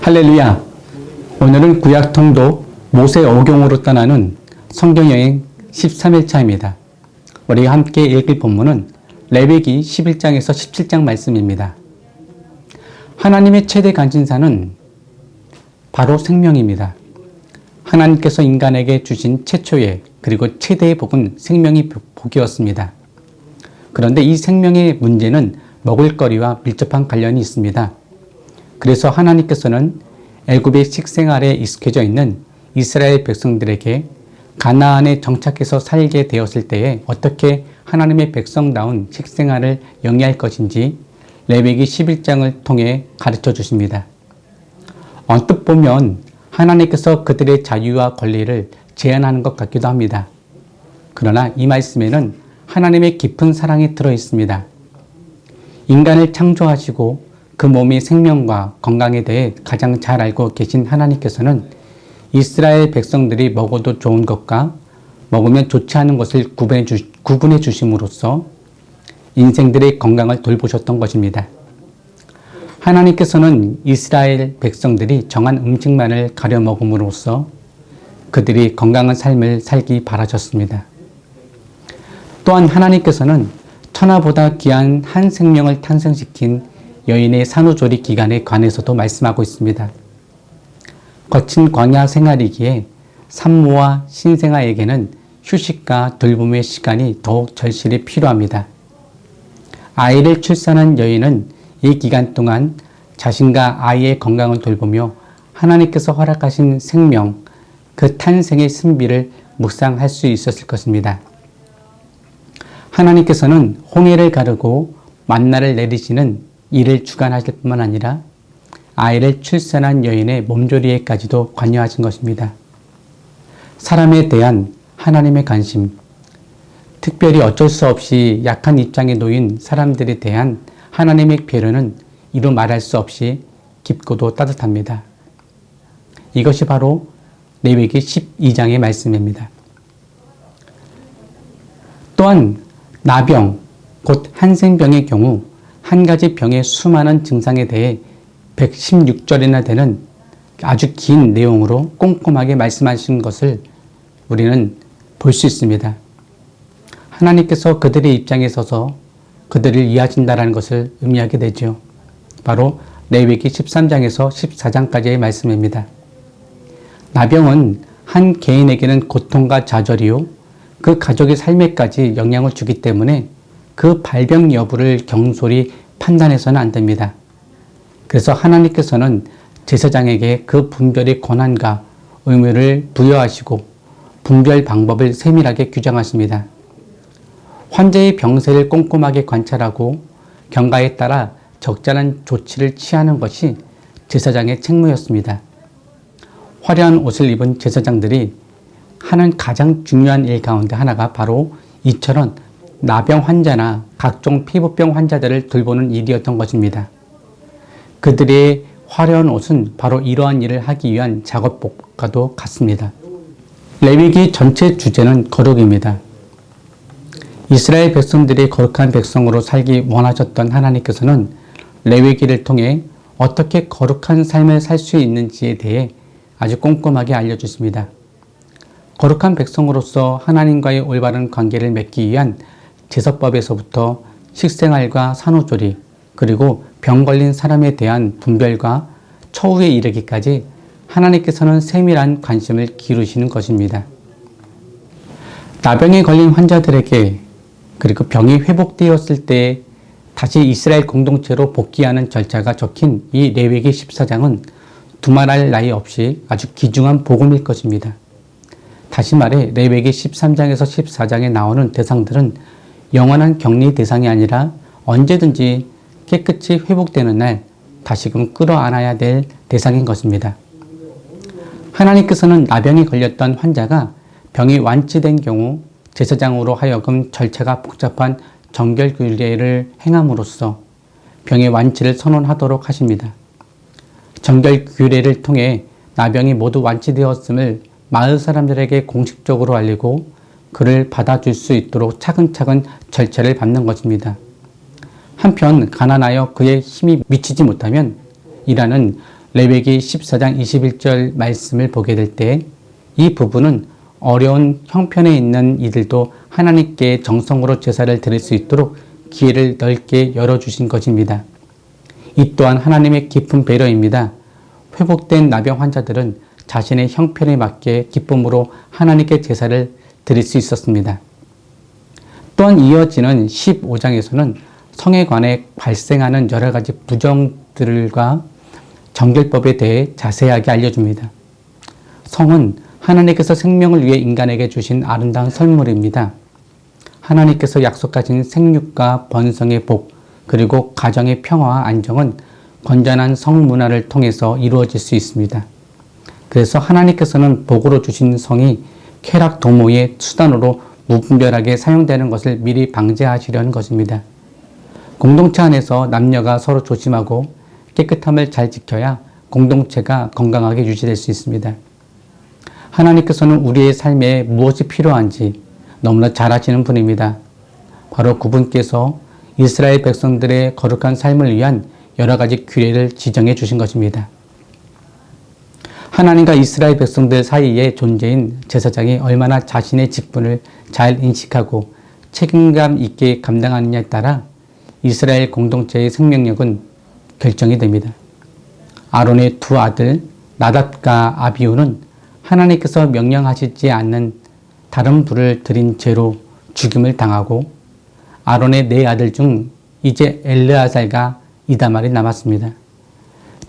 할렐루야! 오늘은 구약 통도 모세 오경으로 떠나는 성경여행 13일차입니다. 우리가 함께 읽을 본문은 레위기 11장에서 17장 말씀입니다. 하나님의 최대 관심사는 바로 생명입니다. 하나님께서 인간에게 주신 최초의 그리고 최대의 복은 생명이 복이었습니다. 그런데 이 생명의 문제는 먹을거리와 밀접한 관련이 있습니다. 그래서 하나님께서는 애굽의 식생활에 익숙해져 있는 이스라엘 백성들에게 가나안에 정착해서 살게 되었을 때에 어떻게 하나님의 백성다운 식생활을 영위할 것인지 레위기 11장을 통해 가르쳐 주십니다. 언뜻 보면 하나님께서 그들의 자유와 권리를 제한하는 것 같기도 합니다. 그러나 이 말씀에는 하나님의 깊은 사랑이 들어 있습니다. 인간을 창조하시고 그 몸의 생명과 건강에 대해 가장 잘 알고 계신 하나님께서는 이스라엘 백성들이 먹어도 좋은 것과 먹으면 좋지 않은 것을 구분해 주심으로써 인생들의 건강을 돌보셨던 것입니다. 하나님께서는 이스라엘 백성들이 정한 음식만을 가려 먹음으로써 그들이 건강한 삶을 살기 바라셨습니다. 또한 하나님께서는 천하보다 귀한 한 생명을 탄생시킨 여인의 산후조리 기간에 관해서도 말씀하고 있습니다. 거친 광야 생활이기에 산모와 신생아에게는 휴식과 돌봄의 시간이 더욱 절실히 필요합니다. 아이를 출산한 여인은 이 기간 동안 자신과 아이의 건강을 돌보며 하나님께서 허락하신 생명, 그 탄생의 신비를 묵상할 수 있었을 것입니다. 하나님께서는 홍해를 가르고 만나를 내리시는 이를 주관하실 뿐만 아니라 아이를 출산한 여인의 몸조리에까지도 관여하신 것입니다. 사람에 대한 하나님의 관심, 특별히 어쩔 수 없이 약한 입장에 놓인 사람들에 대한 하나님의 배려는 이루 말할 수 없이 깊고도 따뜻합니다. 이것이 바로 레위기 12장의 말씀입니다. 또한 나병, 곧 한센병의 경우 한 가지 병의 수많은 증상에 대해 116절이나 되는 아주 긴 내용으로 꼼꼼하게 말씀하신 것을 우리는 볼 수 있습니다. 하나님께서 그들의 입장에 서서 그들을 이해하신다는 것을 의미하게 되죠. 바로 레위기 13장에서 14장까지의 말씀입니다. 나병은 한 개인에게는 고통과 좌절이요, 그 가족의 삶에까지 영향을 주기 때문에 그 발병 여부를 경솔히 판단해서는 안 됩니다. 그래서 하나님께서는 제사장에게 그 분별의 권한과 의무를 부여하시고 분별 방법을 세밀하게 규정하십니다. 환자의 병세를 꼼꼼하게 관찰하고 경과에 따라 적절한 조치를 취하는 것이 제사장의 책무였습니다. 화려한 옷을 입은 제사장들이 하는 가장 중요한 일 가운데 하나가 바로 이처럼 나병 환자나 각종 피부병 환자들을 돌보는 일이었던 것입니다. 그들의 화려한 옷은 바로 이러한 일을 하기 위한 작업복과도 같습니다. 레위기 전체 주제는 거룩입니다. 이스라엘 백성들이 거룩한 백성으로 살기 원하셨던 하나님께서는 레위기를 통해 어떻게 거룩한 삶을 살 수 있는지에 대해 아주 꼼꼼하게 알려주십니다. 거룩한 백성으로서 하나님과의 올바른 관계를 맺기 위한 제사법에서부터 식생활과 산후조리, 그리고 병 걸린 사람에 대한 분별과 처우에 이르기까지 하나님께서는 세밀한 관심을 기울이시는 것입니다. 나병에 걸린 환자들에게 그리고 병이 회복되었을 때 다시 이스라엘 공동체로 복귀하는 절차가 적힌 이 레위기 14장은 두말할 나위 없이 아주 귀중한 복음일 것입니다. 다시 말해 레위기 13장에서 14장에 나오는 대상들은 영원한 격리 대상이 아니라 언제든지 깨끗이 회복되는 날 다시금 끌어안아야 될 대상인 것입니다. 하나님께서는 나병에 걸렸던 환자가 병이 완치된 경우 제사장으로 하여금 절차가 복잡한 정결규례를 행함으로써 병의 완치를 선언하도록 하십니다. 정결규례를 통해 나병이 모두 완치되었음을 마을 사람들에게 공식적으로 알리고 그를 받아줄 수 있도록 차근차근 절차를 밟는 것입니다. 한편 가난하여 그의 힘이 미치지 못하면 이라는 레위기 14장 21절 말씀을 보게 될 때 이 부분은 어려운 형편에 있는 이들도 하나님께 정성으로 제사를 드릴 수 있도록 기회를 넓게 열어주신 것입니다. 이 또한 하나님의 깊은 배려입니다. 회복된 나병 환자들은 자신의 형편에 맞게 기쁨으로 하나님께 제사를 드릴 수 있었습니다. 또한 이어지는 15장에서는 성에 관해 발생하는 여러 가지 부정들과 정결법에 대해 자세하게 알려줍니다. 성은 하나님께서 생명을 위해 인간에게 주신 아름다운 선물입니다. 하나님께서 약속하신 생육과 번성의 복, 그리고 가정의 평화와 안정은 건전한 성문화를 통해서 이루어질 수 있습니다. 그래서 하나님께서는 복으로 주신 성이 쾌락 도모의 수단으로 무분별하게 사용되는 것을 미리 방지하시려는 것입니다. 공동체 안에서 남녀가 서로 조심하고 깨끗함을 잘 지켜야 공동체가 건강하게 유지될 수 있습니다. 하나님께서는 우리의 삶에 무엇이 필요한지 너무나 잘 아시는 분입니다. 바로 그분께서 이스라엘 백성들의 거룩한 삶을 위한 여러 가지 규례를 지정해 주신 것입니다. 하나님과 이스라엘 백성들 사이의 존재인 제사장이 얼마나 자신의 직분을 잘 인식하고 책임감 있게 감당하느냐에 따라 이스라엘 공동체의 생명력은 결정이 됩니다. 아론의 두 아들 나답과 아비후는 하나님께서 명령하시지 않는 다른 불을 드린 죄로 죽임을 당하고 아론의 네 아들 중 이제 엘르아살과 이다말이 남았습니다.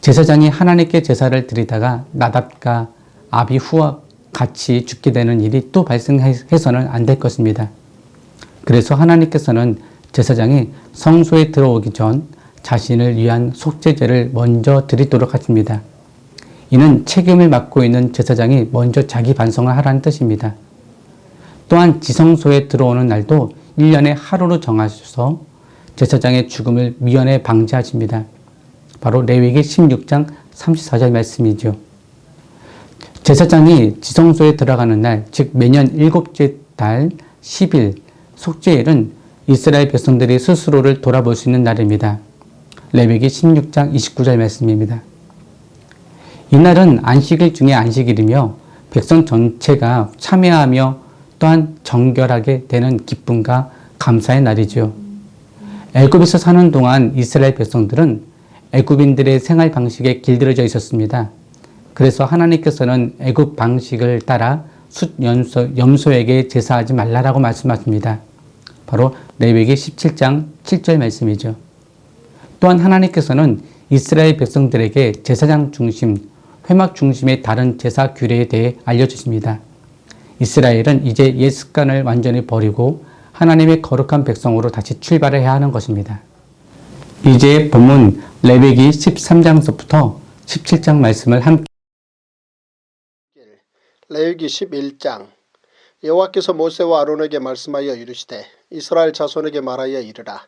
제사장이 하나님께 제사를 드리다가 나답과 아비후와 같이 죽게 되는 일이 또 발생해서는 안 될 것입니다. 그래서 하나님께서는 제사장이 성소에 들어오기 전 자신을 위한 속죄제를 먼저 드리도록 하십니다. 이는 책임을 맡고 있는 제사장이 먼저 자기 반성을 하라는 뜻입니다. 또한 지성소에 들어오는 날도 1년에 하루로 정하셔서 제사장의 죽음을 미연에 방지하십니다. 바로 레위기 16장 34절 말씀이죠. 제사장이 지성소에 들어가는 날, 즉 매년 7째 달 10일 속죄일은 이스라엘 백성들이 스스로를 돌아볼 수 있는 날입니다. 레위기 16장 29절 말씀입니다. 이날은 안식일 중에 안식일이며 백성 전체가 참여하며 또한 정결하게 되는 기쁨과 감사의 날이죠. 애굽에서 사는 동안 이스라엘 백성들은 애굽인들의 생활 방식에 길들여져 있었습니다. 그래서 하나님께서는 애굽 방식을 따라 숫 염소에게 제사하지 말라라고 말씀하십니다. 바로 레위기 17장 7절 말씀이죠. 또한 하나님께서는 이스라엘 백성들에게 제사장 중심, 회막 중심의 다른 제사 규례에 대해 알려주십니다. 이스라엘은 이제 옛 습관을 완전히 버리고 하나님의 거룩한 백성으로 다시 출발해야 하는 것입니다. 이제 본문 레위기 13장서부터 17장 말씀을 함께 레위기 11장 여호와께서 모세와 아론에게 말씀하여 이르시되 이스라엘 자손에게 말하여 이르라.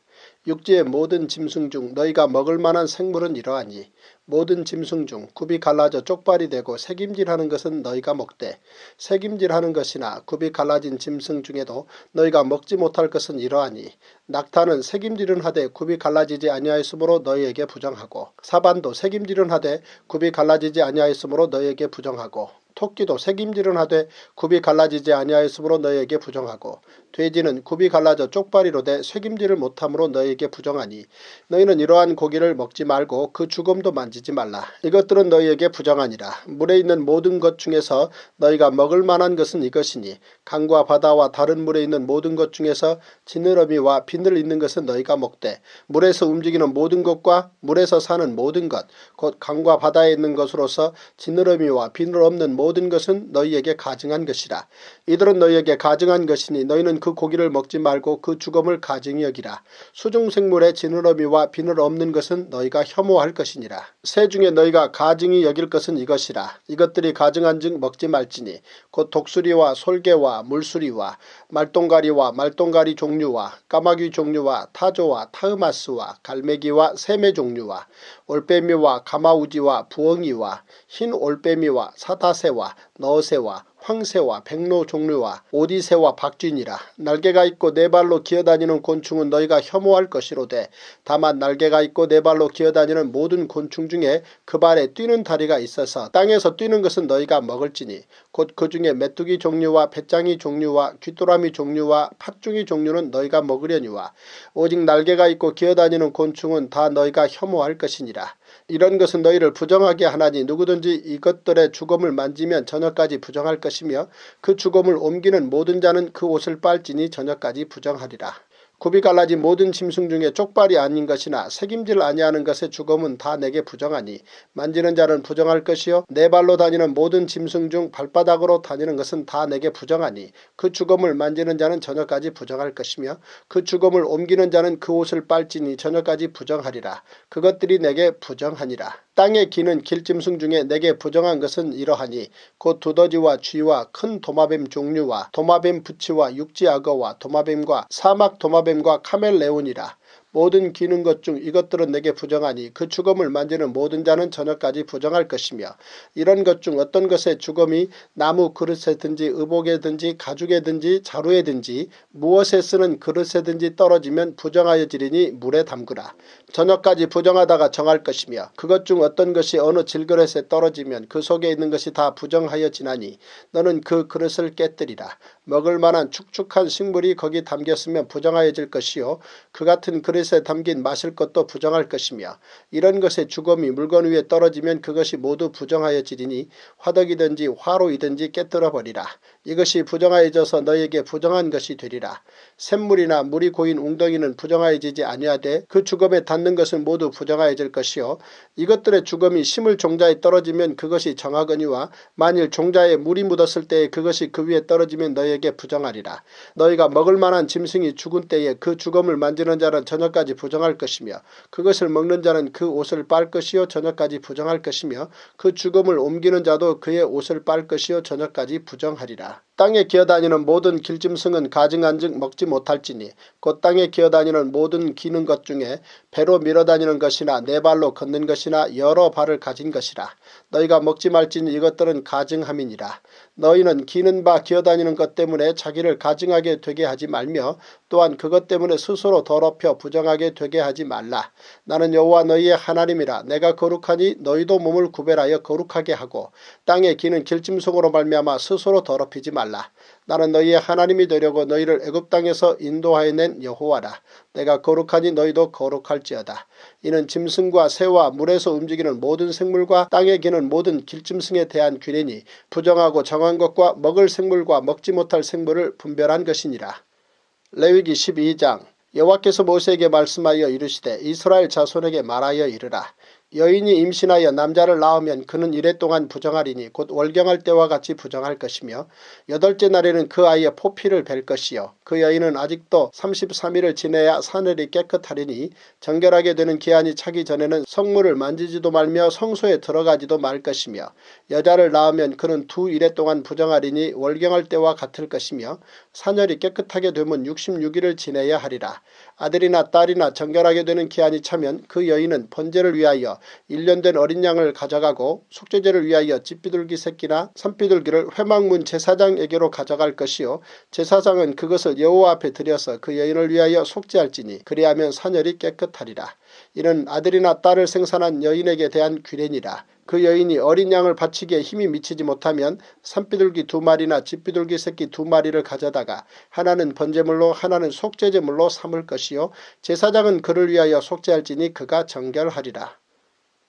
육지의 모든 짐승 중 너희가 먹을 만한 생물은 이러하니 모든 짐승 중 굽이 갈라져 쪽발이 되고 새김질하는 것은 너희가 먹되 새김질하는 것이나 굽이 갈라진 짐승 중에도 너희가 먹지 못할 것은 이러하니 낙타는 새김질은 하되 굽이 갈라지지 아니하였으므로 너희에게 부정하고 사반도 새김질은 하되 굽이 갈라지지 아니하였으므로 너희에게 부정하고 토끼도 새김질은 하되 굽이 갈라지지 아니하였으므로 너희에게 부정하고 돼지는 굽이 갈라져 쪽발이로되 새김질을 못함으로 너희에게 부정하니 너희는 이러한 고기를 먹지 말고 그 주검도 만지지 말라. 이것들은 너희에게 부정하니라. 물에 있는 모든 것 중에서 너희가 먹을 만한 것은 이것이니 강과 바다와 다른 물에 있는 모든 것 중에서 지느러미와 비늘 있는 것은 너희가 먹되 물에서 움직이는 모든 것과 물에서 사는 모든 것 곧 강과 바다에 있는 것으로서 지느러미와 비늘 없는 모든 것은 너희에게 가증한 것이라. 이들은 너희에게 가증한 것이니 너희는 그 고기를 먹지 말고 그 주검을 가증히 여기라. 수중생물의 지느러미와 비늘 없는 것은 너희가 혐오할 것이니라. 새 중에 너희가 가증히 여길 것은 이것이라. 이것들이 가증한 즉 먹지 말지니 곧 독수리와 솔개와 물수리와 말똥가리와 말똥가리 종류와 까마귀 종류와 타조와 타흐마스와 갈매기와 새매 종류와 올빼미와 가마우지와 부엉이와 흰 올빼미와 사다새와 너새와 황새와 백로 종류와 오디새와 박쥐니라. 날개가 있고 네 발로 기어다니는 곤충은 너희가 혐오할 것이로되 다만 날개가 있고 네 발로 기어다니는 모든 곤충 중에 그 발에 뛰는 다리가 있어서 땅에서 뛰는 것은 너희가 먹을지니 곧 그 중에 메뚜기 종류와 배짱이 종류와 귀뚜라미 종류와 팥중이 종류는 너희가 먹으려니와 오직 날개가 있고 기어다니는 곤충은 다 너희가 혐오할 것이니라. 이런 것은 너희를 부정하게 하나니 누구든지 이것들의 주검을 만지면 저녁까지 부정할 것이며 그 주검을 옮기는 모든 자는 그 옷을 빨지니 저녁까지 부정하리라. 굽이 갈라진 모든 짐승 중에 쪽발이 아닌 것이나 새김질 아니하는 것의 주검은 다 내게 부정하니 만지는 자는 부정할 것이요 네 발로 다니는 모든 짐승 중 발바닥으로 다니는 것은 다 내게 부정하니 그 주검을 만지는 자는 저녁까지 부정할 것이며 그 주검을 옮기는 자는 그 옷을 빨지니 저녁까지 부정하리라. 그것들이 내게 부정하니라. 땅에 기는 길짐승 중에 내게 부정한 것은 이러하니 곧 두더지와 쥐와 큰 도마뱀 종류와 도마뱀 부치와 육지악어와 도마뱀과 사막 도마뱀과 카멜레온이라. 모든 기는 것 중 이것들은 내게 부정하니 그 주검을 만지는 모든 자는 저녁까지 부정할 것이며 이런 것 중 어떤 것의 주검이 나무 그릇에든지 의복에든지 가죽에든지 자루에든지 무엇에 쓰는 그릇에든지 떨어지면 부정하여지리니 물에 담그라. 저녁까지 부정하다가 정할 것이며 그것 중 어떤 것이 어느 질그릇에 떨어지면 그 속에 있는 것이 다 부정하여지나니 너는 그 그릇을 깨뜨리라. 먹을 만한 축축한 식물이 거기 담겼으면 부정하여질 것이요 그 같은 그릇에 담긴 마실 것도 부정할 것이며 이런 것의 주검이 물건 위에 떨어지면 그것이 모두 부정하여지리니 화덕이든지 화로이든지 깨뜨려 버리라. 이것이 부정하여져서 너희에게 부정한 것이 되리라. 샘물이나 물이 고인 웅덩이는 부정하여지지 아니하되 그 주검에 닿는 것은 모두 부정하여질 것이요 이것들의 주검이 심을 종자에 떨어지면 그것이 정하거니와 만일 종자에 물이 묻었을 때에 그것이 그 위에 떨어지면 너희에게 부정하리라. 너희가 먹을 만한 짐승이 죽은 때에 그 주검을 만지는 자는 저녁까지 부정할 것이며 그것을 먹는 자는 그 옷을 빨 것이요 저녁까지 부정할 것이며 그 주검을 옮기는 자도 그의 옷을 빨 것이요 저녁까지 부정하리라. 땅에 기어다니는 모든 길짐승은 가증한즉 먹지 못할지니 곧 땅에 기어다니는 모든 기는 것 중에 배로 밀어다니는 것이나 네 발로 걷는 것이나 여러 발을 가진 것이라. 너희가 먹지 말지니 이것들은 가증함이니라. 너희는 기는 바 기어다니는 것 때문에 자기를 가증하게 되게 하지 말며 또한 그것 때문에 스스로 더럽혀 부정하게 되게 하지 말라. 나는 여호와 너희의 하나님이라. 내가 거룩하니 너희도 몸을 구별하여 거룩하게 하고 땅에 기는 길짐승으로 말미암아 스스로 더럽히지 말라. 나는 너희의 하나님이 되려고 너희를 애굽 땅에서 인도하여 낸 여호와라. 내가 거룩하니 너희도 거룩할지어다. 이는 짐승과 새와 물에서 움직이는 모든 생물과 땅에 기는 모든 길짐승에 대한 규례니 부정하고 정한 것과 먹을 생물과 먹지 못할 생물을 분별한 것이니라. 레위기 12장. 여호와께서 모세에게 말씀하여 이르시되 이스라엘 자손에게 말하여 이르라. 여인이 임신하여 남자를 낳으면 그는 이래 동안 부정하리니 곧 월경할 때와 같이 부정할 것이며 여덟째 날에는 그 아이의 포피를 벨 것이요 그 여인은 아직도 33일을 지내야 사늘이 깨끗하리니 정결하게 되는 기한이 차기 전에는 성물을 만지지도 말며 성소에 들어가지도 말 것이며 여자를 낳으면 그는 2일에 동안 부정하리니 월경할 때와 같을 것이며 사늘이 깨끗하게 되면 66일을 지내야 하리라. 아들이나 딸이나 정결하게 되는 기한이 차면 그 여인은 번제를 위하여 1년 된 어린 양을 가져가고 속죄제를 위하여 집비둘기 새끼나 산비둘기를 회막문 제사장에게로 가져갈 것이요 제사장은 그것을 여호와 앞에 드려서 그 여인을 위하여 속죄할지니 그리하면 사녀리 깨끗하리라. 이는 아들이나 딸을 생산한 여인에게 대한 규례니라. 그 여인이 어린 양을 바치기에 힘이 미치지 못하면 산비둘기 2마리나 집비둘기 새끼 2마리를 가져다가 하나는 번제물로 하나는 속죄제물로 삼을 것이요 제사장은 그를 위하여 속죄할지니 그가 정결하리라.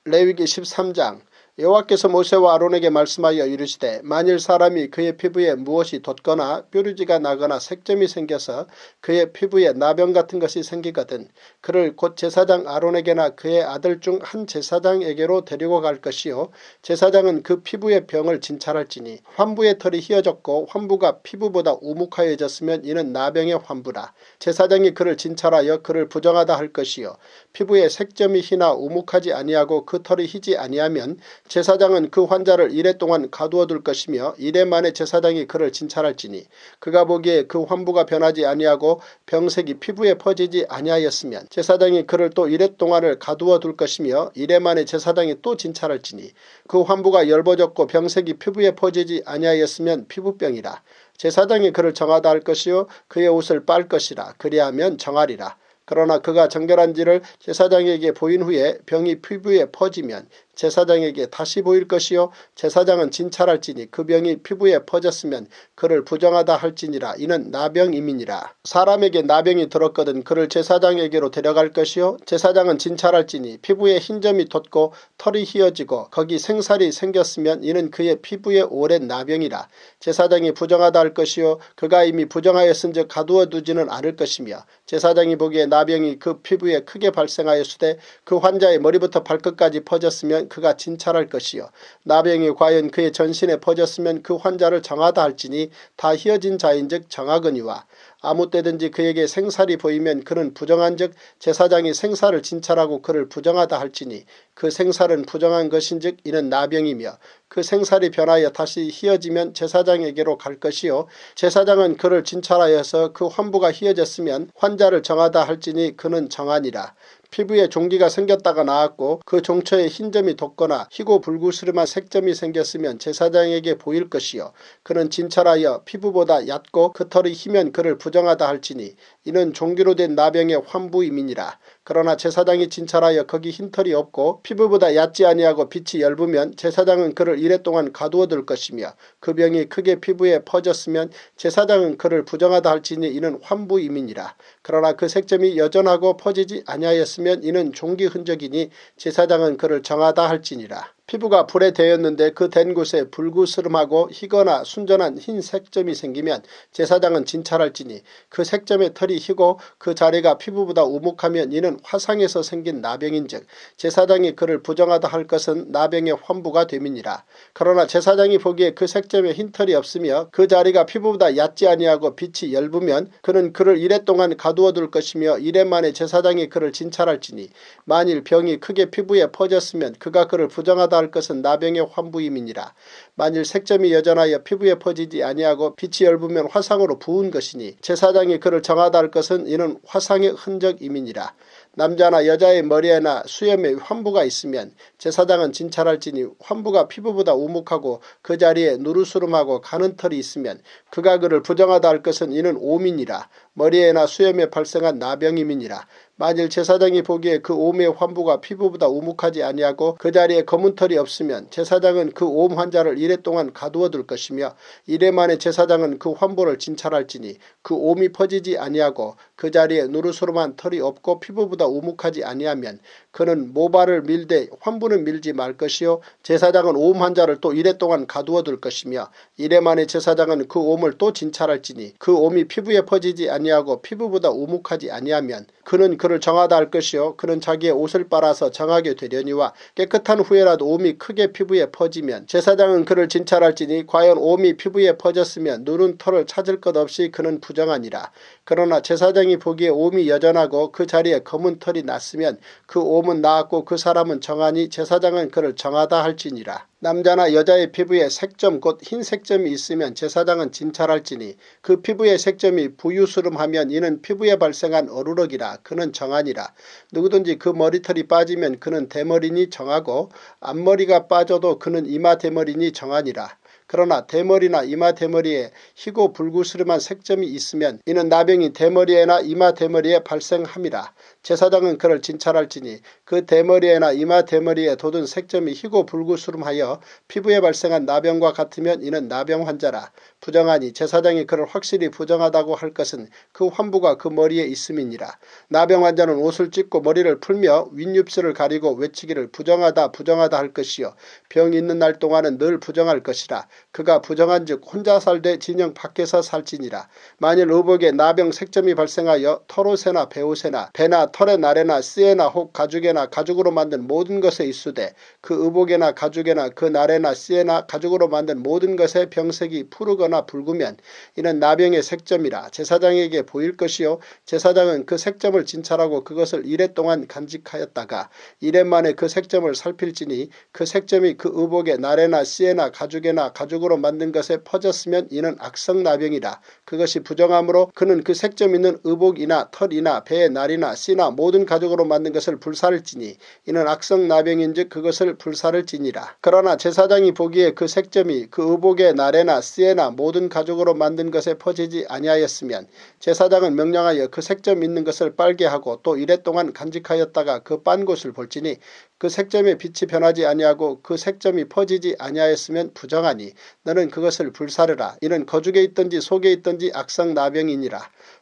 레위기 13장. 여호와께서 모세와 아론에게 말씀하여 이르시되 만일 사람이 그의 피부에 무엇이 돋거나 뾰루지가 나거나 색점이 생겨서 그의 피부에 나병 같은 것이 생기거든 그를 곧 제사장 아론에게나 그의 아들 중 한 제사장에게로 데리고 갈 것이요 제사장은 그 피부의 병을 진찰할지니 환부의 털이 휘어졌고 환부가 피부보다 우묵하여졌으면 이는 나병의 환부라. 제사장이 그를 진찰하여 그를 부정하다 할 것이요 피부에 색점이 희나 우묵하지 아니하고 그 털이 희지 아니하면 제사장은 그 환자를 이래 동안 가두어 둘 것이며 이래 만에 제사장이 그를 진찰할지니 그가 보기에 그 환부가 변하지 아니하고 병색이 피부에 퍼지지 아니하였으면 제사장이 그를 또 이래 동안을 가두어 둘 것이며 이래 만에 제사장이 또 진찰할지니 그 환부가 열버졌고 병색이 피부에 퍼지지 아니하였으면 피부병이라. 제사장이 그를 정하다 할 것이요 그의 옷을 빨 것이라. 그리하면 정하리라. 그러나 그가 정결한지를 제사장에게 보인 후에 병이 피부에 퍼지면 제사장에게 다시 보일 것이요 제사장은 진찰할지니 그 병이 피부에 퍼졌으면 그를 부정하다 할지니라. 이는 나병임이니라. 사람에게 나병이 들었거든 그를 제사장에게로 데려갈 것이요 제사장은 진찰할지니 피부에 흰점이 돋고 털이 휘어지고 거기 생살이 생겼으면 이는 그의 피부에 오랜 나병이라. 제사장이 부정하다 할 것이요 그가 이미 부정하였은즉 가두어 두지는 않을 것이며 제사장이 보기에 나병이 그 피부에 크게 발생하였으되 그 환자의 머리부터 발끝까지 퍼졌으면 그가 진찰할 것이요 나병이 과연 그의 전신에 퍼졌으면 그 환자를 정하다 할지니 다 휘어진 자인즉 정하거니와 아무 때든지 그에게 생살이 보이면 그는 부정한즉 제사장이 생살을 진찰하고 그를 부정하다 할지니 그 생살은 부정한 것인즉 이는 나병이며 그 생살이 변하여 다시 휘어지면 제사장에게로 갈 것이요 제사장은 그를 진찰하여서 그 환부가 휘어졌으면 환자를 정하다 할지니 그는 정하니라. 피부에 종기가 생겼다가 나았고 그 종처에 흰점이 돋거나 희고 불구스름한 색점이 생겼으면 제사장에게 보일 것이요 그는 진찰하여 피부보다 얕고 그 털이 희면 그를 부정하다 할지니 이는 종기로 된 나병의 환부임이니라. 그러나 제사장이 진찰하여 거기 흰털이 없고 피부보다 얕지 아니하고 빛이 엷으면 제사장은 그를 이래 동안 가두어 둘 것이며 그 병이 크게 피부에 퍼졌으면 제사장은 그를 부정하다 할지니 이는 환부임이니라. 그러나 그 색점이 여전하고 퍼지지 아니하였으면 이는 종기 흔적이니 제사장은 그를 정하다 할지니라. 피부가 불에 대었는데 그 댄 곳에 불구스름하고 희거나 순전한 흰 색점이 생기면 제사장은 진찰할지니 그 색점의 털이 희고 그 자리가 피부보다 우묵하면 이는 화상에서 생긴 나병인즉 제사장이 그를 부정하다 할 것은 나병의 환부가 됨이니라. 그러나 제사장이 보기에 그 색점에 흰털이 없으며 그 자리가 피부보다 얕지 아니하고 빛이 엷으면 그는 그를 이래 동안 가두어 둘 것이며 이래 만에 제사장이 그를 진찰할지니 만일 병이 크게 피부에 퍼졌으면 그가 그를 부정하다 할 것은 나병의 환부임이니라. 만일 색점이 여전하여 피부에 퍼지지 아니하고 빛이 엷으면 화상으로 부은 것이니 제사장이 그를 정하다 할 것은 이는 화상의 흔적임이니라. 남자나 여자의 머리에나 수염에 환부가 있으면 제사장은 진찰할지니 환부가 피부보다 우묵하고 그 자리에 누르스름하고 가는 털이 있으면 그가 그를 부정하다 할 것은 이는 오민이라. 머리에나 수염에 발생한 나병임이니라. 만일 제사장이 보기에 그 옴의 환부가 피부보다 우묵하지 아니하고 그 자리에 검은 털이 없으면 제사장은 그 옴 환자를 이래 동안 가두어 둘 것이며 이래 만에 제사장은 그 환부를 진찰할지니 그 옴이 퍼지지 아니하고 그 자리에 누르스름한 털이 없고 피부보다 우묵하지 아니하면 그는 모발을 밀되 환부는 밀지 말 것이요 제사장은 옴 환자를 또 이래 동안 가두어 둘 것이며 이래 만에 제사장은 그 옴을 또 진찰할지니 그 옴이 피부에 퍼지지 아니하고 피부보다 우묵하지 아니하면 그는 그를 정하다 할 것이요 그는 자기의 옷을 빨아서 정하게 되려니와 깨끗한 후에라도 옴이 크게 피부에 퍼지면 제사장은 그를 진찰할지니 과연 옴이 피부에 퍼졌으면 누른 털을 찾을 것 없이 그는 부정하니라. 그러나 제사장이 보기에 옴이 여전하고 그 자리에 검은 털이 났으면 그 옴은 나았고 그 사람은 정하니 제사장은 그를 정하다 할지니라. 남자나 여자의 피부에 색점 곧 흰 색점이 있으면 제사장은 진찰할지니 그 피부의 색점이 부유스름하면 이는 피부에 발생한 어루럭이라. 그는 정하니라. 누구든지 그 머리털이 빠지면 그는 대머리니 정하고 앞머리가 빠져도 그는 이마 대머리니 정하니라. 그러나 대머리나 이마 대머리에 희고 불구스름한 색점이 있으면 이는 나병이 대머리에나 이마 대머리에 발생함이라. 제사장은 그를 진찰할지니 그 대머리에나 이마 대머리에 돋은 색점이 희고 불구스름하여 피부에 발생한 나병과 같으면 이는 나병 환자라. 부정하니 제사장이 그를 확실히 부정하다고 할 것은 그 환부가 그 머리에 있음이니라. 나병 환자는 옷을 찢고 머리를 풀며 윗입술을 가리고 외치기를 부정하다 부정하다 할 것이요 병이 있는 날 동안은 늘 부정할 것이라. 그가 부정한즉 혼자 살되 진영 밖에서 살지니라. 만일 의복에 나병 색점이 발생하여 털옷에나 배옷에나 배나 의복에나 털의 나래나 씨에나 혹 가죽에나 가죽으로 만든 모든 것에 있으되 그 의복에나 가죽에나 그 나래나 씨에나 가죽으로 만든 모든 것의 병색이 푸르거나 붉으면 이는 나병의 색점이라 제사장에게 보일 것이요 제사장은 그 색점을 진찰하고 그것을 이레 동안 간직하였다가 이레 만에 그 색점을 살필지니 그 색점이 그 의복의 나래나 씨에나 가죽에나 가죽으로 만든 것에 퍼졌으면 이는 악성나병이라. 그것이 부정하므로 그는 그 색점 있는 의복이나 털이나 배의 날이나 씨나 모든 가죽으로 만든 것을 불살을지니 이는 악성나병인즉 그것을 불살을지니라. 그러나 제사장이 보기에 그 색점이 그 의복의 나래나 씨에나 모든 가죽으로 만든 것에 퍼지지 아니하였으면 제사장은 명령하여 그 색점 있는 것을 빨게 하고 또 이레 동안 간직하였다가 그 빤 곳을 볼지니 그 색점의 빛이 변하지 아니하고 그 색점이 퍼지지 아니하였으면 부정하니 너는 그것을 불사르라. 이는 거죽에 있든지 속에 있든지 악성나병이니라.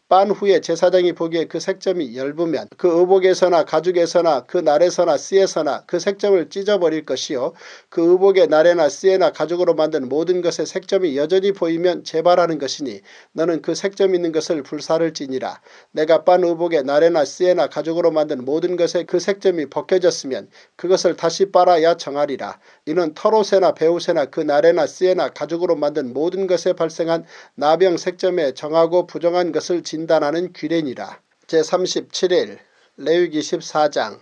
빤 후에 제사장이 보기에 그 색점이 엷으면 그 의복에서나 가죽에서나 그 날에서나 씨에서나 그 색점을 찢어버릴 것이요 그 의복의 날에나 씨에나 가죽으로 만든 모든 것의 색점이 여전히 보이면 재발하는 것이니 너는 그 색점 있는 것을 불사를지니라. 내가 빤 의복의 날에나 씨에나 가죽으로 만든 모든 것에 그 색점이 벗겨졌으면 그것을 다시 빨아야 정하리라. 이는 털옷에나 배옷에나 그 날에나 씨에나 가죽으로 만든 모든 것에 발생한 나병 색점에 정하고 부정한 것을 진단하는 규례니라. 제37일 레위기 14장.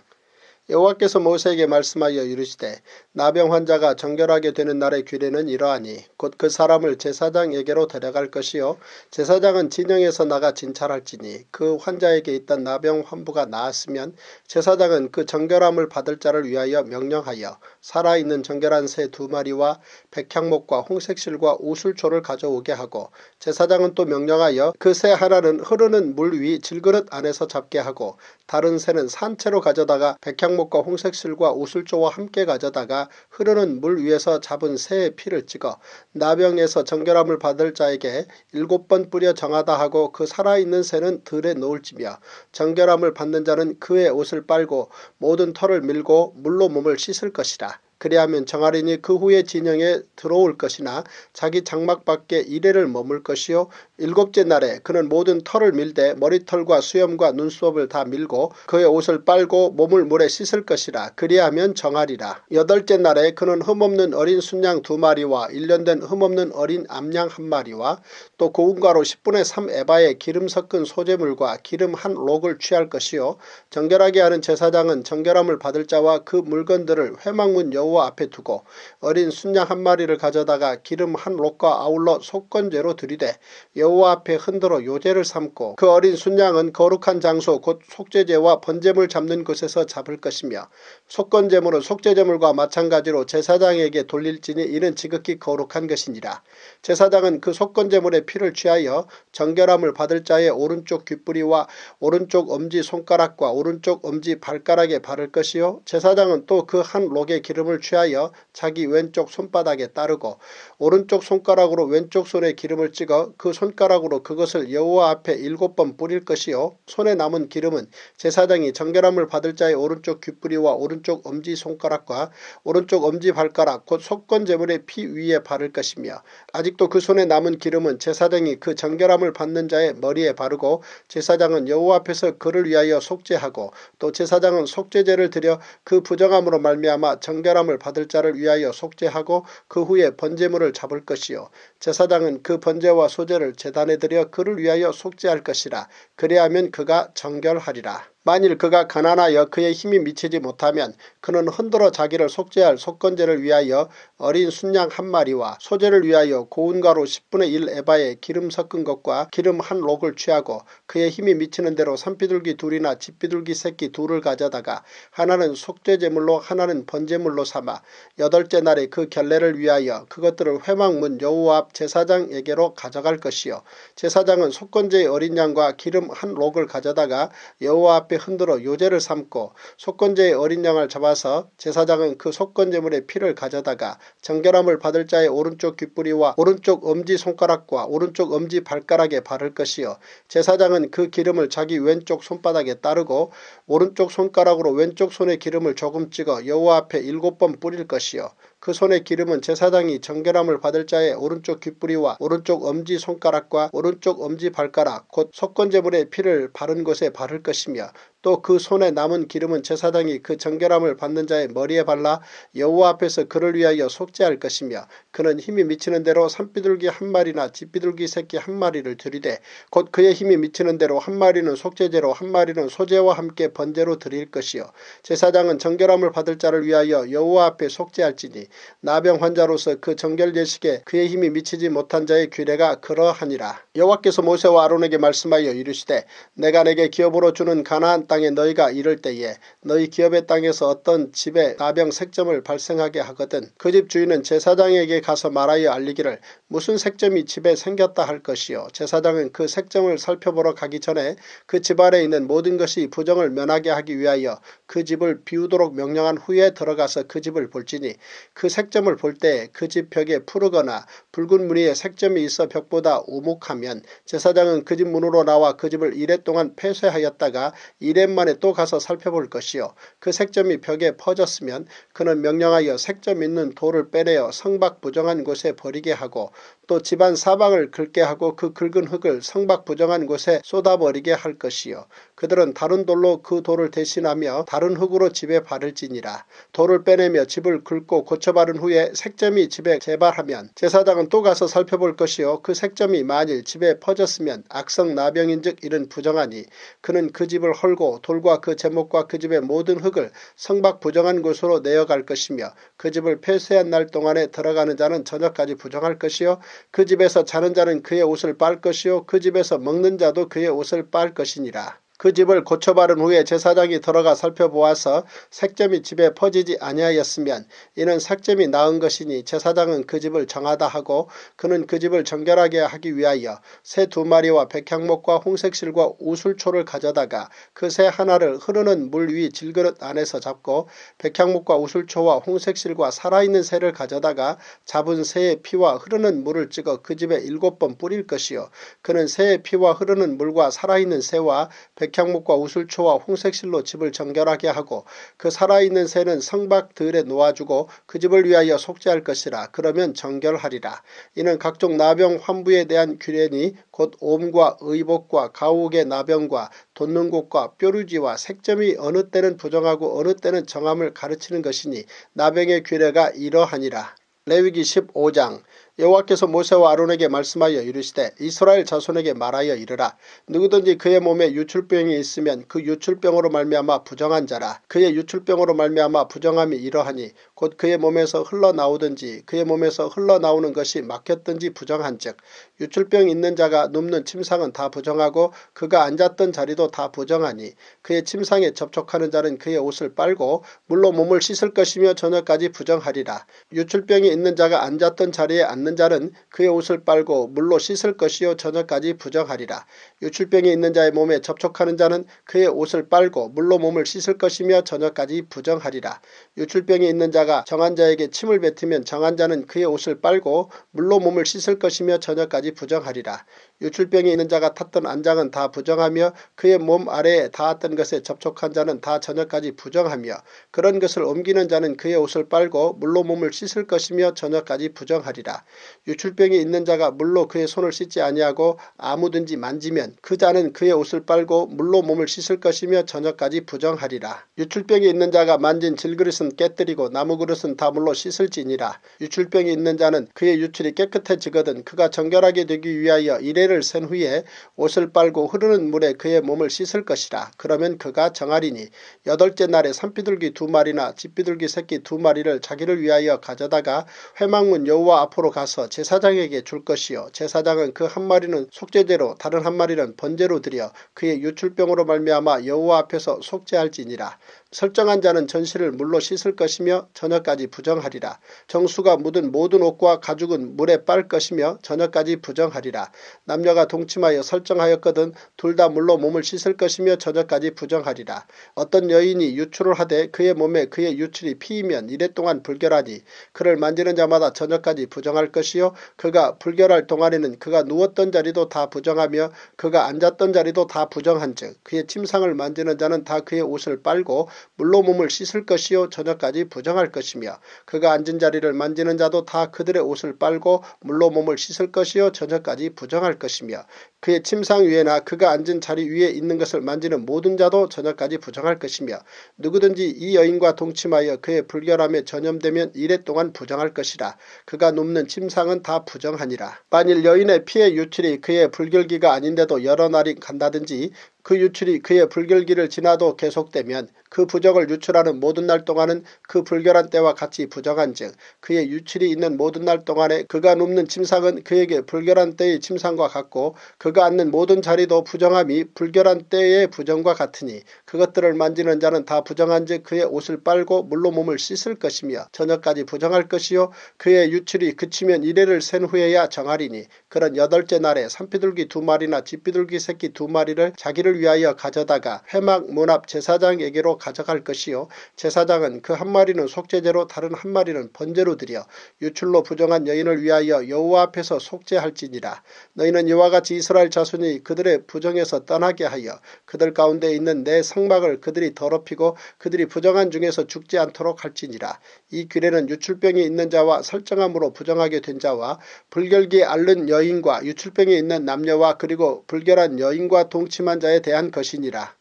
여호와께서 모세에게 말씀하여 이르시되 나병 환자가 정결하게 되는 날의 규례는 이러하니 곧 그 사람을 제사장에게로 데려갈 것이요 제사장은 진영에서 나가 진찰할지니 그 환자에게 있던 나병 환부가 나았으면 제사장은 그 정결함을 받을 자를 위하여 명령하여 살아있는 정결한 새 2마리와 백향목과 홍색실과 우술초를 가져오게 하고 제사장은 또 명령하여 그 새 하나는 흐르는 물 위 질그릇 안에서 잡게 하고 다른 새는 산채로 가져다가 백향목과 홍색실과 우술초와 함께 가져다가 흐르는 물 위에서 잡은 새의 피를 찍어 나병에서 정결함을 받을 자에게 7번 뿌려 정하다 하고 그 살아있는 새는 들에 놓을지며 정결함을 받는 자는 그의 옷을 빨고 모든 털을 밀고 물로 몸을 씻을 것이라. 그리하면 정하리니 그 후에 진영에 들어올 것이나 자기 장막 밖에 이레를 머물 것이요 7째 날에 그는 모든 털을 밀되 머리털과 수염과 눈썹을 다 밀고 그의 옷을 빨고 몸을 물에 씻을 것이라. 그리하면 정하리라. 8째 날에 그는 흠없는 어린 순양 2마리와 1년 된 흠없는 어린 암양 1마리와 또 고운 가루 10분의 3 에바의 기름 섞은 소재물과 기름 한 록을 취할 것이요 정결하게 하는 제사장은 정결함을 받을 자와 그 물건들을 회막문 여호와 앞에 두고 어린 순양 1마리를 가져다가 기름 한 록과 아울러 속건제로 드리되 여호와 앞에 흔들어 요제를 삼고 그 어린 순양은 거룩한 장소 곧 속죄제와 번제물 잡는 곳에서 잡을 것이며 속건제물은 속죄제물과 마찬가지로 제사장에게 돌릴지니 이는 지극히 거룩한 것이니라. 제사장은 그 속건제물의 피를 취하여 정결함을 받을 자의 오른쪽 귓뿌리와 오른쪽 엄지 손가락과 오른쪽 엄지 발가락에 바를 것이요 제사장은 또 그 한 록의 기름을 취하여 자기 왼쪽 손바닥에 따르고 오른쪽 손가락으로 왼쪽 손에 기름을 찍어 그 손가락으로 그것을 여호와 앞에 7번 뿌릴 것이요 손에 남은 기름은 제사장이 정결함을 받을 자의 오른쪽 귓뿌리와 오른쪽 엄지손가락과 오른쪽 엄지발가락 곧 속건제물의 피 위에 바를 것이며 아직도 그 손에 남은 기름은 제사장이 그 정결함을 받는 자의 머리에 바르고 제사장은 여호와 앞에서 그를 위하여 속죄하고 또 제사장은 속죄제를 드려 그 부정함으로 말미암아 정결함을 받을 자를 위하여 속죄하고 그 후에 번제물을 잡을 것이요 제사장은 그 번제와 소제를 제단에 드려 그를 위하여 속죄할 것이라. 그리하면 그가 정결하리라. 만일 그가 가난하여 그의 힘이 미치지 못하면 그는 흔들어 자기를 속죄할 속건제를 위하여 어린 순양 1마리와 소제를 위하여 고운 가루 10분의 1 에바에 기름 섞은 것과 기름 한 록을 취하고 그의 힘이 미치는 대로 산비둘기 2이나 집비둘기 새끼 2를 가져다가 하나는 속죄제물로 하나는 번제물로 삼아 8째 날에 그 결례를 위하여 그것들을 회막문 여호와 앞 제사장에게로 가져갈 것이요 제사장은 속건제의 어린 양과 기름 한 록을 가져다가 여호와 앞에 흔들어 요제를 삼고 속건제의 어린 양을 잡아서 제사장은 그 속건제물의 피를 가져다가 정결함을 받을 자의 오른쪽 귓뿌리와 오른쪽 엄지손가락과 오른쪽 엄지발가락에 바를 것이요 제사장은 그 기름을 자기 왼쪽 손바닥에 따르고 오른쪽 손가락으로 왼쪽 손에 기름을 조금 찍어 여호와 앞에 7번 뿌릴 것이요 그 손의 기름은 제사장이 정결함을 받을 자의 오른쪽 귓뿌리와 오른쪽 엄지손가락과 오른쪽 엄지발가락 곧 속건제물의 피를 바른 곳에 바를 것이며 또 그 손에 남은 기름은 제사장이 그 정결함을 받는 자의 머리에 발라 여호와 앞에서 그를 위하여 속죄할 것이며 그는 힘이 미치는 대로 산비둘기 한 마리나 집비둘기 새끼 한 마리를 드리되 곧 그의 힘이 미치는 대로 한 마리는 속죄제로 한 마리는 소제와 함께 번제로 드릴 것이요 제사장은 정결함을 받을 자를 위하여 여호와 앞에 속죄할지니 나병 환자로서 그 정결 예식에 그의 힘이 미치지 못한 자의 규례가 그러하니라. 여호와께서 모세와 아론에게 말씀하여 이르시되 내가 내게 기업으로 주는 가나안 땅에 너희가 이를 때에 너희 기업의 땅에서 어떤 집에 나병 색점을 발생하게 하거든 그 집 주인은 제사장에게 가서 말하여 알리기를 무슨 색점이 집에 생겼다 할 것이요 제사장은 그 색점을 살펴보러 가기 전에 그 집 안에 있는 모든 것이 부정을 면하게 하기 위하여 그 집을 비우도록 명령한 후에 들어가서 그 집을 볼지니 그 색점을 볼 때 그 집 벽에 푸르거나 붉은 무늬의 색점이 있어 벽보다 우묵하면 제사장은 그 집 문으로 나와 그 집을 이레 동안 폐쇄하였다가 이레 만에 또 가서 살펴볼 것이요 그 색점이 벽에 퍼졌으면 그는 명령하여 색점 있는 돌을 빼내어 성박 부정한 곳에 버리게 하고 또 집안 사방을 긁게 하고 그 긁은 흙을 성박 부정한 곳에 쏟아버리게 할 것이요 그들은 다른 돌로 그 돌을 대신하며 다른 흙으로 집에 바를지니라. 돌을 빼내며 집을 긁고 고쳐바른 후에 색점이 집에 재발하면 제사장은 또 가서 살펴볼 것이요 그 색점이 만일 집에 퍼졌으면 악성 나병인즉 이는 부정하니 그는 그 집을 헐고 돌과 그 제목과 그 집의 모든 흙을 성박 부정한 곳으로 내어갈 것이며 그 집을 폐쇄한 날 동안에 들어가는 자는 저녁까지 부정할 것이요 그 집에서 자는 자는 그의 옷을 빨 것이요 그 집에서 먹는 자도 그의 옷을 빨 것이니라. 그 집을 고쳐바른 후에 제사장이 들어가 살펴보아서 색점이 집에 퍼지지 아니하였으면 이는 색점이 나은 것이니 제사장은 그 집을 정하다 하고 그는 그 집을 정결하게 하기 위하여 새 2마리와 백향목과 홍색실과 우술초를 가져다가 그 새 하나를 흐르는 물 위 질그릇 안에서 잡고 백향목과 우술초와 홍색실과 살아있는 새를 가져다가 잡은 새의 피와 흐르는 물을 찍어 그 집에 7번 뿌릴 것이요 그는 새의 피와 흐르는 물과 살아있는 새와 백향목과 우술초와 홍색실로 집을 정결하게 하고 그 살아있는 새는 성박들에 놓아주고 그 집을 위하여 속죄할 것이라. 그러면 정결하리라. 이는 각종 나병 환부에 대한 규례니 곧 옴과 의복과 가옥의 나병과 돋는 곳과 뾰루지와 색점이 어느 때는 부정하고 어느 때는 정함을 가르치는 것이니 나병의 규례가 이러하니라. 레위기 15장 여호와께서 모세와 아론에게 말씀하여 이르시되 이스라엘 자손에게 말하여 이르라. 누구든지 그의 몸에 유출병이 있으면 그 유출병으로 말미암아 부정한 자라. 그의 유출병으로 말미암아 부정함이 이러하니 곧 그의 몸에서 흘러나오든지 그의 몸에서 흘러나오는 것이 막혔든지 부정한즉 유출병 있는 자가 눕는 침상은 다 부정하고 그가 앉았던 자리도 다 부정하니 그의 침상에 접촉하는 자는 그의 옷을 빨고 물로 몸을 씻을 것이며 저녁까지 부정하리라. 유출병이 있는 자가 앉았던 자리에 앉는 자는 그의 옷을 빨고 물로 씻을 것이요 저녁까지 부정하리라. 유출병이 있는 자의 몸에 접촉하는 자는 그의 옷을 빨고 물로 몸을 씻을 것이며 저녁까지 부정하리라. 유출병이 있는 자가 정한 자에게 침을 뱉으면 정한 자는 그의 옷을 빨고 물로 몸을 씻을 것이며 저녁까지 부정하리라. 유출병이 있는 자가 탔던 안장은 다 부정하며 그의 몸 아래에 닿았던 것에 접촉한 자는 다 저녁까지 부정하며 그런 것을 옮기는 자는 그의 옷을 빨고 물로 몸을 씻을 것이며 저녁까지 부정하리라. 유출병이 있는 자가 물로 그의 손을 씻지 아니하고 아무든지 만지면 그 자는 그의 옷을 빨고 물로 몸을 씻을 것이며 저녁까지 부정하리라. 유출병이 있는 자가 만진 질그릇은 깨뜨리고 나무그릇은 다 물로 씻을지니라. 유출병이 있는 자는 그의 유출이 깨끗해지거든 그가 정결하게 되기 위하여 이레를 센 후에 옷을 빨고 흐르는 물에 그의 몸을 씻을 것이라. 그러면 그가 정하리니 8째 날에 산비둘기 2마리나 집비둘기 새끼 2마리를 자기를 위하여 가져다가 회막문 여호와 앞으로 가서 제사장에게 줄 것이요 제사장은 그 한 마리는 속죄제로 다른 한 마리는 번제로 드려 그의 유출병으로 말미암아 여호와 앞에서 속죄할지니라. 설정한 자는 전실을 물로 씻을 것이며 저녁까지 부정하리라. 정수가 묻은 모든 옷과 가죽은 물에 빨 것이며 저녁까지 부정하리라. 남녀가 동침하여 설정하였거든 둘 다 물로 몸을 씻을 것이며 저녁까지 부정하리라. 어떤 여인이 유출을 하되 그의 몸에 그의 유출이 피이면 이레 동안 불결하니 그를 만지는 자마다 저녁까지 부정할 것이요 그가 불결할 동안에는 그가 누웠던 자리도 다 부정하며 그가 앉았던 자리도 다 부정한즉 그의 침상을 만지는 자는 다 그의 옷을 빨고 물로 몸을 씻을 것이요 저녁까지 부정할 것이며 그가 앉은 자리를 만지는 자도 다 그들의 옷을 빨고 물로 몸을 씻을 것이요 저녁까지 부정할 것이며 것이며 그의 침상 위에나 그가 앉은 자리 위에 있는 것을 만지는 모든 자도 저녁까지 부정할 것이며 누구든지 이 여인과 동침하여 그의 불결함에 전염되면 이래 동안 부정할 것이라. 그가 눕는 침상은 다 부정하니라. 만일 여인의 피의 유출이 그의 불결기가 아닌데도 여러 날이 간다든지 그 유출이 그의 불결기를 지나도 계속되면 그 부정을 유출하는 모든 날 동안은 그 불결한 때와 같이 부정한즉 그의 유출이 있는 모든 날 동안에 그가 눕는 침상은 그에게 불결한 때의 침상과 같고 그가 앉는 모든 자리도 부정함이 불결한 때의 부정과 같으니 그것들을 만지는 자는 다 부정한즉 그의 옷을 빨고 물로 몸을 씻을 것이며 저녁까지 부정할 것이요 그의 유출이 그치면 이래를 센 후에야 정하리니 그런 8째 날에 산비둘기 2마리나 집비둘기 새끼 2마리를 자기를 위하여 가져다가 회막 문 앞 제사장에게로 가져갈 것이요 제사장은 그 한 마리는 속죄제로 다른 한 마리는 번제로 드려 유출로 부정한 여인을 위하여 여호와 앞에서 속죄할지니라. 너희는 이와 같이 이스라엘 자손이 그들의 부정에서 떠나게 하여 그들 가운데 있는 내 성막을 그들이 더럽히고 그들이 부정한 중에서 죽지 않도록 할지니라. 이 규례는 유출병이 있는 자와 설정함으로 부정하게 된 자와 불결기에 앓는 여인과 유출병이 있는 남녀와 그리고 불결한 여인과 동침한 자에 대한 것이니라.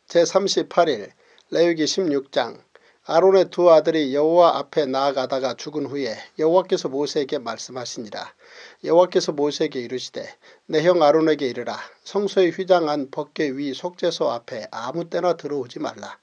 제38일 레위기 16장. 아론의 2 아들이 여호와 앞에 나아가다가 죽은 후에 여호와께서 모세에게 말씀하시니라. 여호와께서 모세에게 이르시되 내 형 아론에게 이르라. 성소의 휘장 안 법궤 위 속죄소 앞에 아무 때나 들어오지 말라.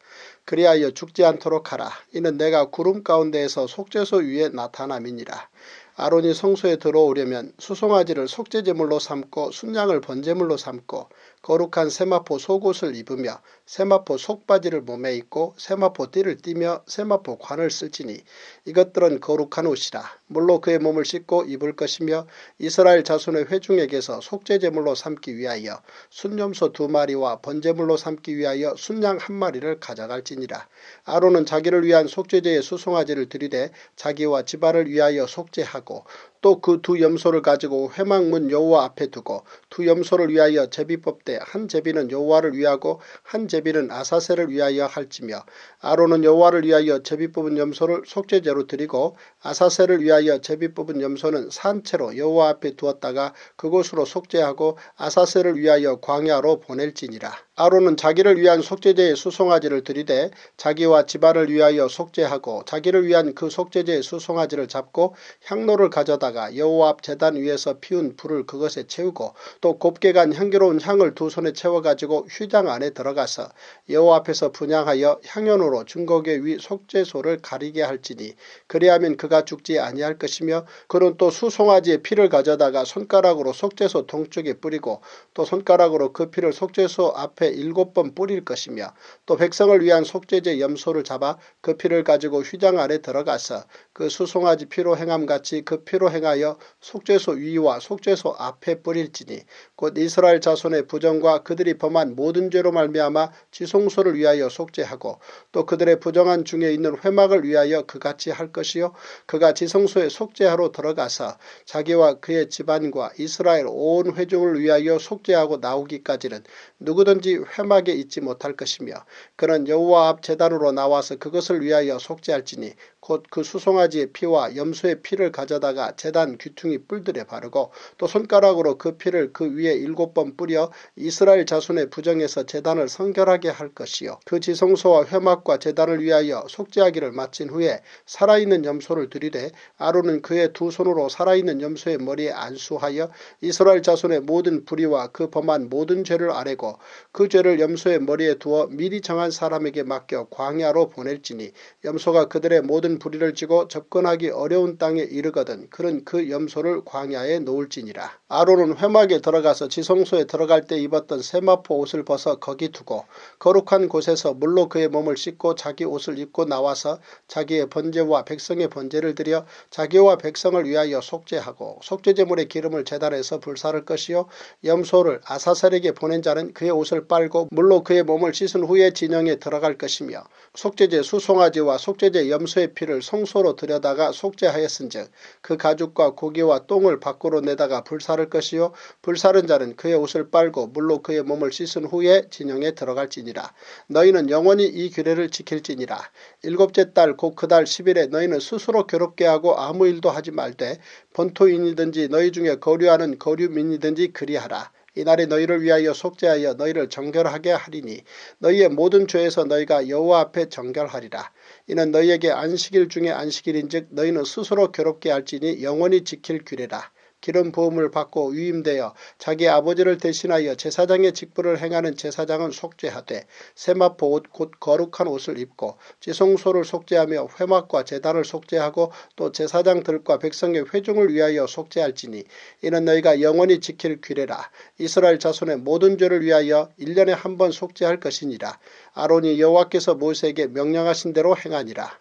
그리하여 죽지 않도록 하라. 이는 내가 구름 가운데에서 속죄소 위에 나타남이니라. 아론이 성소에 들어오려면 수송아지를 속죄제물로 삼고 순양을 번제물로 삼고 거룩한 세마포 속옷을 입으며 세마포 속바지를 몸에 입고 세마포 띠를 띠며 세마포 관을 쓸지니 이것들은 거룩한 옷이라. 물로 그의 몸을 씻고 입을 것이며 이스라엘 자손의 회중에게서 속죄제물로 삼기 위하여 순염소 2마리와 번제물로 삼기 위하여 순양 1마리를 가져갈지니라. 아론은 자기를 위한 속죄제의 수송아지를 드리되 자기와 집안을 위하여 속죄하고 또 그 2 염소를 가지고 회막문 여호와 앞에 두고 2 염소를 위하여 제비 뽑되 한 제비는 여호와를 위하고 한 제비는 아사셀을 위하여 할지며 아론은 여호와를 위하여 제비 뽑은 염소를 속죄제로 드리고 아사셀을 위하여 제비 뽑은 염소는 산채로 여호와 앞에 두었다가 그곳으로 속죄하고 아사셀을 위하여 광야로 보낼지니라. 아론은 자기를 위한 속죄제의 수송아지를 드리되 자기와 집안을 위하여 속죄하고 자기를 위한 그 속죄제의 수송아지를 잡고 향로를 가져다가 여호와 앞 제단 위에서 피운 불을 그것에 채우고 또 곱게 간 향기로운 향을 2 손에 채워가지고 휘장 안에 들어가서 여호와 앞에서 분향하여 향연으로 증거궤 위 속죄소를 가리게 할지니 그리하면 그가 죽지 아니할 것이며 그는 또 수송아지의 피를 가져다가 손가락으로 속죄소 동쪽에 뿌리고 또 손가락으로 그 피를 속죄소 앞에 7번 뿌릴 것이며 또 백성을 위한 속죄제 염소를 잡아 그 피를 가지고 휘장 안에 들어가서 그 수송아지 피로 행함같이 그 피로 행하여 속죄소 위와 속죄소 앞에 뿌릴지니 곧 이스라엘 자손의 부정과 그들이 범한 모든 죄로 말미암아 지성소를 위하여 속죄하고 또 그들의 부정한 중에 있는 회막을 위하여 그같이 할 것이요 그가 지성소에 속죄하러 들어가서 자기와 그의 집안과 이스라엘 온 회중을 위하여 속죄하고 나오기까지는 누구든지 회막에 있지 못할 것이며 그는 여호와 앞 제단으로 나와서 그것을 위하여 속죄할지니 곧 그 수송아지의 피와 염소의 피를 가져다가 제단 귀퉁이 뿔들에 바르고 또 손가락으로 그 피를 그 위에 7번 뿌려 이스라엘 자손의 부정에서 제단을 성결하게 할 것이요 그 지성소와 회막과 제단을 위하여 속죄하기를 마친 후에 살아있는 염소를 드리되 아론은 그의 2 손으로 살아있는 염소의 머리에 안수하여 이스라엘 자손의 모든 불의와 그 범한 모든 죄를 아뢰고 그 죄를 염소의 머리에 두어 미리 정한 사람에게 맡겨 광야로 보낼지니 염소가 그들의 모든 불의를 지고 접근하기 어려운 땅에 이르거든 그는 그 염소를 광야에 놓을지니라. 아론은 회막에 들어가서 지성소에 들어갈 때 입었던 세마포 옷을 벗어 거기 두고 거룩한 곳에서 물로 그의 몸을 씻고 자기 옷을 입고 나와서 자기의 번제와 백성의 번제를 드려 자기와 백성을 위하여 속죄하고 속죄제물의 기름을 제단에서 불사를 것이요 염소를 아사셀에게 보낸 자는 그의 옷을 빨고 물로 그의 몸을 씻은 후에 진영에 들어갈 것이며 속죄제 수송아지와 속죄제 염소의 피를 성소로 들여다가 속죄하였은즉 그 가죽과 고기와 똥을 밖으로 내다가 불사를 것이요 불사른 자는 그의 옷을 빨고 물로 그의 몸을 씻은 후에 진영에 들어갈지니라. 너희는 영원히 이 규례를 지킬지니라. 일곱째 달 곧 그 달 10일에 너희는 스스로 괴롭게 하고 아무 일도 하지 말되 본토인이든지 너희 중에 거류하는 거류민이든지 그리하라. 이날이 너희를 위하여 속죄하여 너희를 정결하게 하리니 너희의 모든 죄에서 너희가 여호와 앞에 정결하리라. 이는 너희에게 안식일 중에 안식일인즉 너희는 스스로 괴롭게 할지니 영원히 지킬 규례라. 기름 부음을 받고 위임되어 자기 아버지를 대신하여 제사장의 직분을 행하는 제사장은 속죄하되 세마포 옷 곧 거룩한 옷을 입고 지성소를 속죄하며 회막과 제단을 속죄하고 또 제사장들과 백성의 회중을 위하여 속죄할지니 이는 너희가 영원히 지킬 규례라. 이스라엘 자손의 모든 죄를 위하여 1년에 한 번 속죄할 것이니라. 아론이 여호와께서 모세에게 명령하신 대로 행하니라.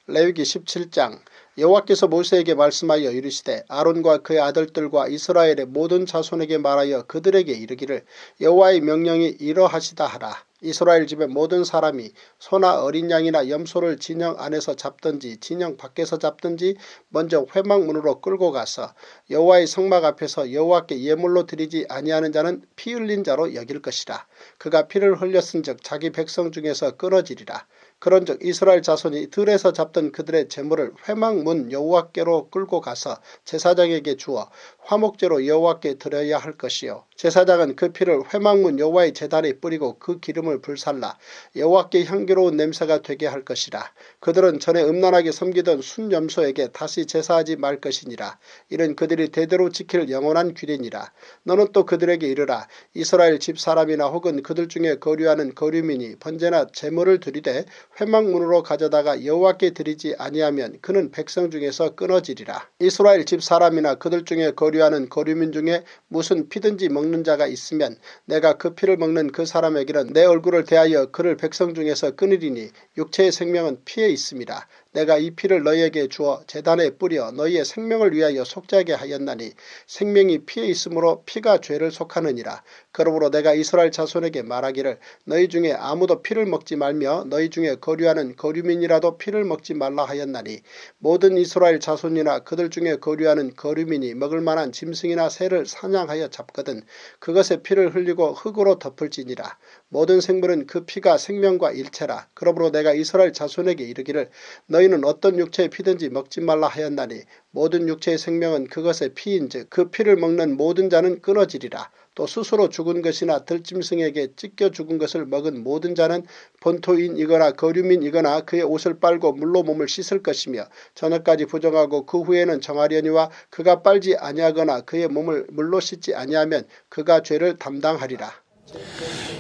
레위기 17장. 여호와께서 모세에게 말씀하여 이르시되 아론과 그의 아들들과 이스라엘의 모든 자손에게 말하여 그들에게 이르기를 여호와의 명령이 이러하시다 하라. 이스라엘 집의 모든 사람이 소나 어린 양이나 염소를 진영 안에서 잡든지 진영 밖에서 잡든지 먼저 회막문으로 끌고 가서 여호와의 성막 앞에서 여호와께 예물로 드리지 아니하는 자는 피 흘린 자로 여길 것이라. 그가 피를 흘렸은즉 자기 백성 중에서 끊어지리라. 그런즉 이스라엘 자손이 들에서 잡던 그들의 제물을 회막문 여호와께로 끌고 가서 제사장에게 주어 화목제로 여호와께 드려야 할 것이요 제사장은 그 피를 회막문 여호와의 제단에 뿌리고 그 기름을 불살라 여호와께 향기로운 냄새가 되게 할 것이라. 그들은 전에 음란하게 섬기던 순염소에게 다시 제사하지 말 것이니라. 이는 그들이 대대로 지킬 영원한 규례니라. 너는 또 그들에게 이르라. 이스라엘 집 사람이나 혹은 그들 중에 거류하는 거류민이 번제나 제물을 드리되 회막문으로 가져다가 여호와께 드리지 아니하면 그는 백성 중에서 끊어지리라. 이스라엘 집 사람이나 그들 중에 거류하는 거류민 중에 무슨 피든지 먹는 자가 있으면 내가 그 피를 먹는 그 사람에게는 내 얼굴을 대하여 그를 백성 중에서 끊으리니 육체의 생명은 피에 있습니다. 내가 이 피를 너희에게 주어 제단에 뿌려 너희의 생명을 위하여 속죄하게 하였나니 생명이 피에 있으므로 피가 죄를 속하느니라. 그러므로 내가 이스라엘 자손에게 말하기를 너희 중에 아무도 피를 먹지 말며 너희 중에 거류하는 거류민이라도 피를 먹지 말라 하였나니 모든 이스라엘 자손이나 그들 중에 거류하는 거류민이 먹을 만한 짐승이나 새를 사냥하여 잡거든 그것의 피를 흘리고 흙으로 덮을지니라. 모든 생물은 그 피가 생명과 일체라. 그러므로 내가 이스라엘 자손에게 이르기를 너희는 어떤 육체의 피든지 먹지 말라 하였나니 모든 육체의 생명은 그것의 피인즉 그 피를 먹는 모든 자는 끊어지리라. 또 스스로 죽은 것이나 들짐승에게 찢겨 죽은 것을 먹은 모든 자는 본토인이거나 거류민이거나 그의 옷을 빨고 물로 몸을 씻을 것이며 저녁까지 부정하고 그 후에는 정하려니와 그가 빨지 아니하거나 그의 몸을 물로 씻지 아니하면 그가 죄를 담당하리라.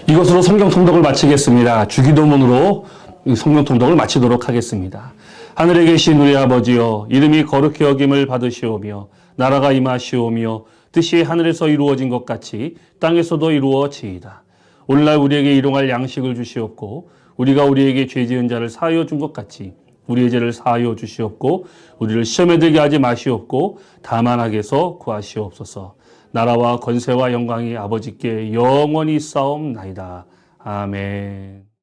이것으로 성경 통독을 마치겠습니다. 주기도문으로 성경 통독을 마치도록 하겠습니다. 하늘에 계신 우리 아버지여, 이름이 거룩히 여김을 받으시오며 나라가 임하시오며 뜻이 하늘에서 이루어진 것 같이 땅에서도 이루어지이다. 오늘날 우리에게 일용할 양식을 주시옵고 우리가 우리에게 죄 지은 자를 사하여 준 것 같이 우리의 죄를 사하여 주시옵고 우리를 시험에 들게 하지 마시옵고 다만 악에서 구하시옵소서. 나라와 권세와 영광이 아버지께 영원히 싸움나이다. 아멘.